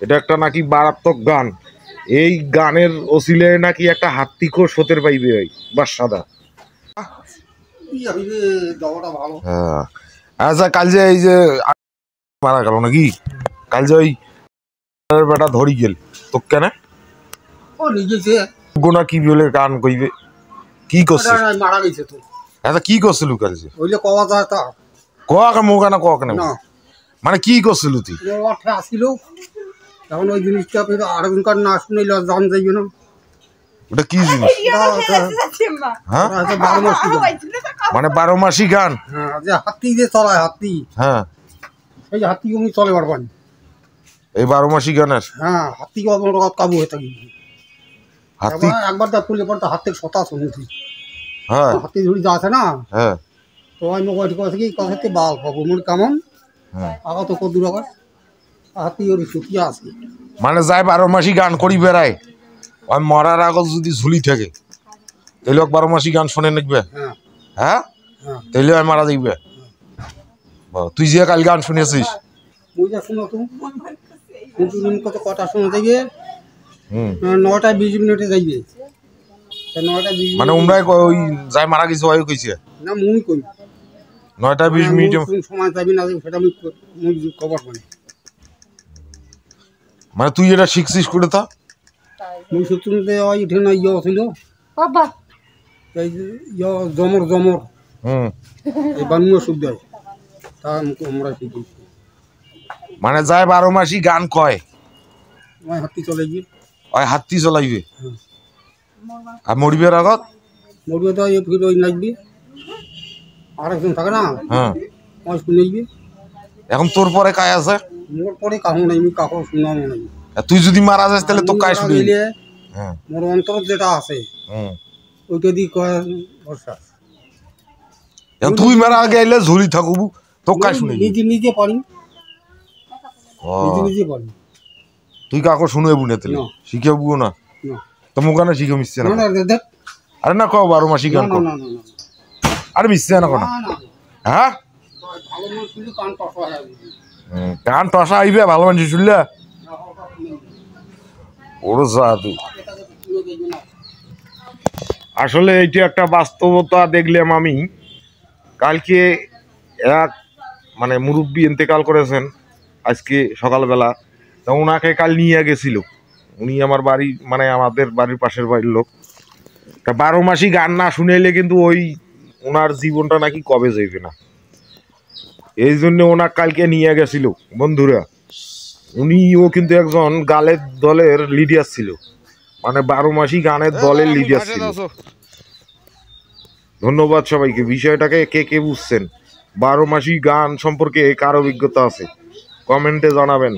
এটা একটা নাকি মারাত্মক গান। এই গানের ওসিলে নাকি একটা হাত্তিখোর সতের পাইবে ওই বাসাদা। হ্যাঁ আচ্ছা, কাল যে এই যে মারা গেল নাকি, কাল যে ওই বেটা ধরি গেল তো কেন ও নিজেছে গোনা কি বলে গান কইবে কি করছে মারা গেছে তো। আচ্ছা কি করছিল কাল যে ওইলে কওয়া যায় তা কোয়া কা মোকা না কোয়া কেন মানে কি করছিল তুই আসিল এখন ওই জিনিসটা আরেকজনকার না শুনেলে জান যাইবে না। ওটা কি জিনিস? হ্যাঁ মানে 12 মাসি গান। হ্যাঁ যে হাতি যে চলায় হাতি, হ্যাঁ এই হাতি তুমি চলে পারবেন এই 12 মাসি গানের। হ্যাঁ হাতি কাবু হয়ে থাকি হাতি একবার তা ফুলে পড়তে হাতের সতা শুনেছি। হ্যাঁ হাতি ধরি যা আছে না, হ্যাঁ তো আমি মোবাইল কথা কি কথাতে বাল পাবো মোর কেমন আগা তো কত দূর আবার হাতি ওর ছুটি আছে মানে যায় 12 মাসি গান করি বেড়ায় ওই মরার আগত যদি ঝুলি থাকে তাহলে 12 মাসি গান শুনে নিকবে। হ্যাঁ হ্যাঁ হ্যাঁ তাহলে আমি মারা দেখবে। তুই যে কাল গান শুনেছিস বুঝা শুনো তুমি কত কথা শুনে যাইবে 9টা 20 মিনিটে যাইবে 9টা 20 মানে উমরাই ওই যাই মারা গেছে ওই কইছে না মুই কই 9টা 20 মিনিট সময় যাবি না সেটা আমি মুই কভার করি। মানে তুই এটা শিখছিস করে তা মুই সত্যি ওই উঠে না ইয়ে ছিল বাবা এই ইয়ে জমর এই বানুয়া শুদ্ধ তা আমরা শিখি। মানে যায় 12 মাসি গান কয় ওই হাতি চলে গিয়ে ওই হাতি চলাইবে আর মরিবের আগত মরবে তো এই ফির ওই নাচবি আরেকজন থাকে না হ্যাঁ ওই শুনেইবে। এখন তোর পরে কায় আছে মোর পরে কাহু নাই আমি কাকু শুনানো নাই। তুই যদি মারা যাস তাহলে তো কায় শুনি হ্যাঁ মোর অন্তর যেটা আছে ওইটা দি কয় বর্ষা তুই মারা গেলে ঝুলি থাকবু তো কায় শুনি নিজে নিজে পারি নিজে নিজে পারি তুই কাকু শুনবু না তাহলে শিখাবু না তো মুখানে শিখে মিশছে না আরে না কও 12 মাসি গান কও আরে মিশছে না কোন হ্যাঁ কান টসা আইবে ভালো মানুষ শুনলে ওর জাদু। আসলে এইটা একটা বাস্তবতা দেখলাম আমি কালকে এক মানে মুরব্বী ইন্তেকাল করেছেন আজকে সকালবেলা, তা ওনাকে কাল নিয়ে গেছিল। উনি আমার বাড়ি মানে আমাদের বাড়ির পাশের বাড়ির লোক। তা 12 মাসি গান না শুনেলে কিন্তু ওই ওনার জীবনটা নাকি কবে যাইবে না, এই জন্য ওনার কালকে নিয়ে গেছিল বন্ধুরা। উনিও কিন্তু একজন গানের দলের লিডার ছিল, মানে 12 মাসি গানের দলের লিডার ছিল। ধন্যবাদ সবাইকে। বিষয়টাকে কে কে বুঝছেন, 12 মাসি গান সম্পর্কে কার অভিজ্ঞতা আছে কমেন্টে জানাবেন।